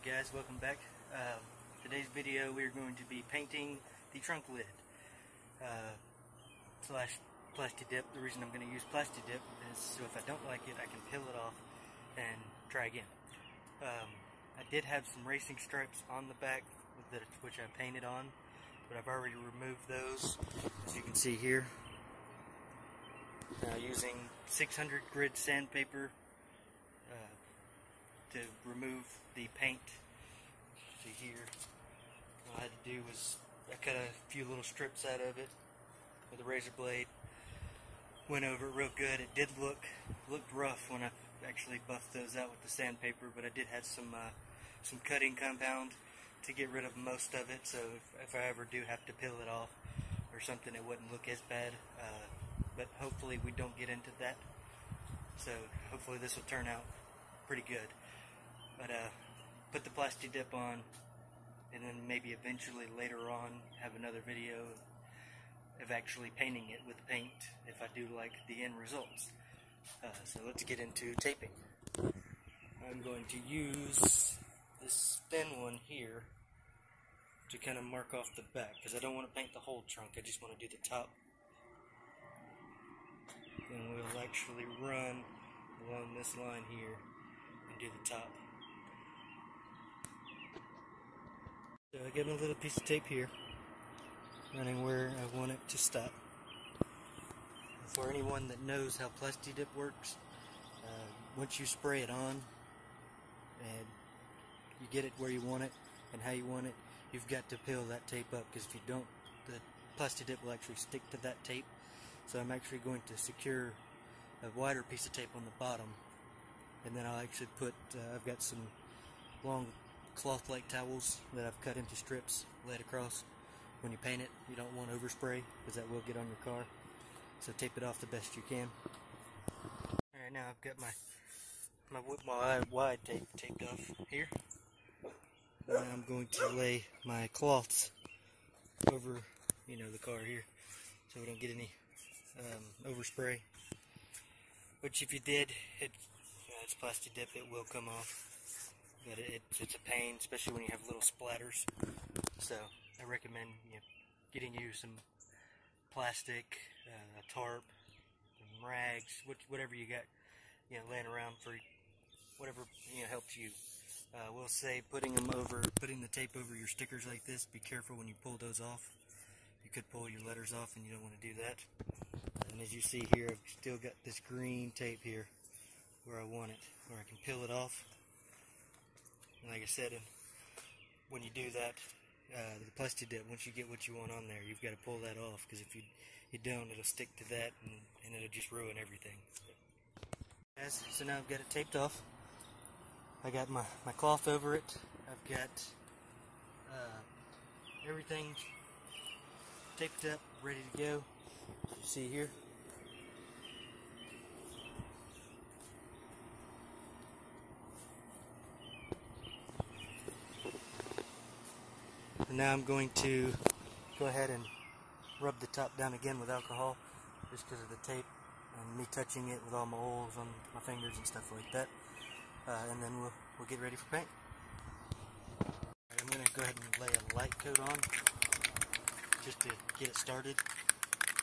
guys, welcome back. Today's video we're going to be painting the trunk lid slash Plasti-Dip. The reason I'm going to use Plasti-Dip is so if I don't like it I can peel it off and try again. I did have some racing stripes on the back which I painted on, but I've already removed those, as you can see here. Using 600 grit sandpaper to remove the paint. See here, all I had to do was I cut a few little strips out of it with a razor blade. Went over it real good. It did looked rough when I actually buffed those out with the sandpaper, but I did have some cutting compound to get rid of most of it. So if I ever do have to peel it off or something, it wouldn't look as bad. But hopefully we don't get into that. So hopefully this will turn out pretty good. But put the Plasti-Dip on, and then maybe eventually later on have another video of actually painting it with paint if I do like the end results. So let's get into taping. I'm going to use this thin one here to kind of mark off the back, because I don't want to paint the whole trunk, I just want to do the top. Then we'll actually run along this line here and do the top. So I get a little piece of tape here, running where I want it to stop. For anyone that knows how Plasti-Dip works, once you spray it on and you get it where you want it and how you want it, you've got to peel that tape up, because if you don't, the Plasti-Dip will actually stick to that tape. So I'm actually going to secure a wider piece of tape on the bottom, and then I'll actually put, I've got some long cloth-like towels that I've cut into strips laid across. When you paint it, you don't want overspray, because that will get on your car. So tape it off the best you can. Alright, now I've got my wide tape taped off here. Now I'm going to lay my cloths over, the car here, so we don't get any overspray. Which if you did, it's Plasti-Dip, it will come off. But it's a pain, especially when you have little splatters. So I recommend getting you some plastic, a tarp, some rags, whatever you got, laying around for whatever helps you. We'll say putting the tape over your stickers like this. Be careful when you pull those off. You could pull your letters off, and you don't want to do that. And as you see here, I've still got this green tape here where I want it, where I can peel it off. And like I said, when you do that, the Plasti-Dip, once you get what you want on there, you've got to pull that off, because if you don't, it'll stick to that and it'll just ruin everything. So now I've got it taped off. I got my cloth over it. I've got everything taped up, ready to go. As you see here. And now I'm going to go ahead and rub the top down again with alcohol, just because of the tape and me touching it with all my oils on my fingers and stuff like that. And then we'll get ready for paint. Right, I'm going to go ahead and lay a light coat on just to get it started.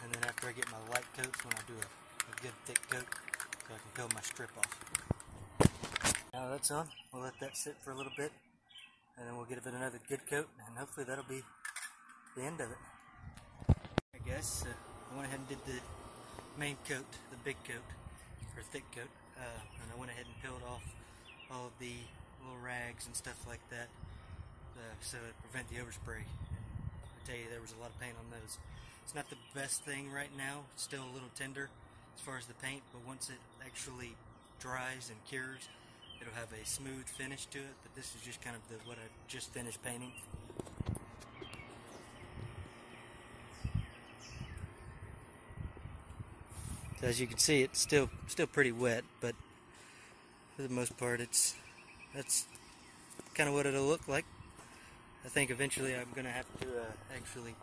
And then after I get my light coats, when I do a good thick coat, so I can peel my strip off. Now that's on. We'll let that sit for a little bit, and then we'll give it another good coat, and hopefully that'll be the end of it. I guess I went ahead and did the main coat, the big coat, or thick coat, and I went ahead and peeled off all of the little rags and stuff like that, so to prevent the overspray. And I tell you, there was a lot of paint on those. It's not the best thing right now. It's still a little tender as far as the paint, but once it actually dries and cures, it'll have a smooth finish to it. But this is just kind of what I just finished painting. So as you can see, it's still pretty wet, but for the most part, that's kind of what it'll look like. I think eventually I'm going to have to actually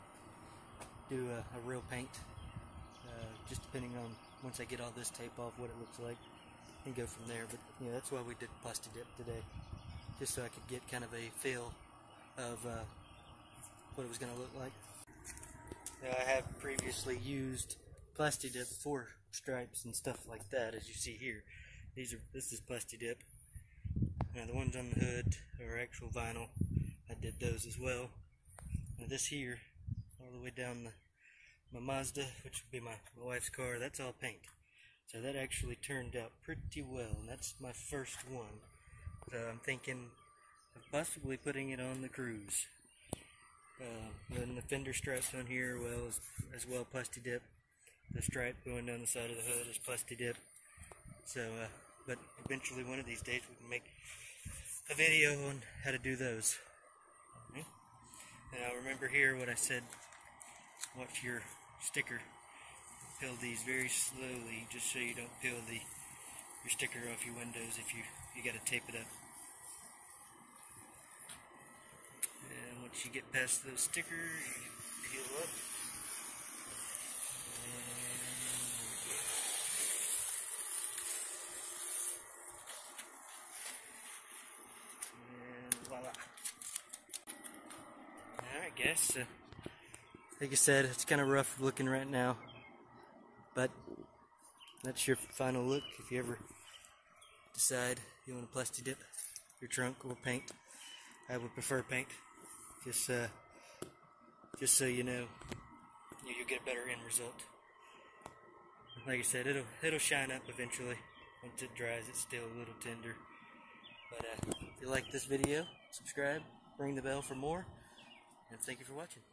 do a real paint, just depending on, once I get all this tape off, what it looks like, and go from there. But that's why we did Plasti-Dip today. just so I could get kind of a feel of what it was going to look like. Now, I have previously used Plastidip for stripes and stuff like that, as you see here. This is Plastidip. Now the ones on the hood are actual vinyl. I did those as well. Now this here, all the way down my Mazda, which would be my wife's car, that's all paint. So that actually turned out pretty well, and that's my first one. So I'm thinking of possibly putting it on the Cruze. Then the fender stripes on here, as well Plastidip. The stripe going down the side of the hood is Plastidip. So, but eventually one of these days we can make a video on how to do those. Okay. Now remember here what I said, watch your sticker. Peel these very slowly, just so you don't peel your sticker off your windows if you gotta tape it up. And once you get past those stickers, you peel up. Alright guys, like I said, it's kind of rough looking right now, but that's your final look. If you ever decide you want to Plastidip your trunk or paint, I would prefer paint, just so you know you'll get a better end result. Like I said, it'll shine up eventually. Once it dries, it's still a little tender. But if you like this video, subscribe, ring the bell for more, and thank you for watching.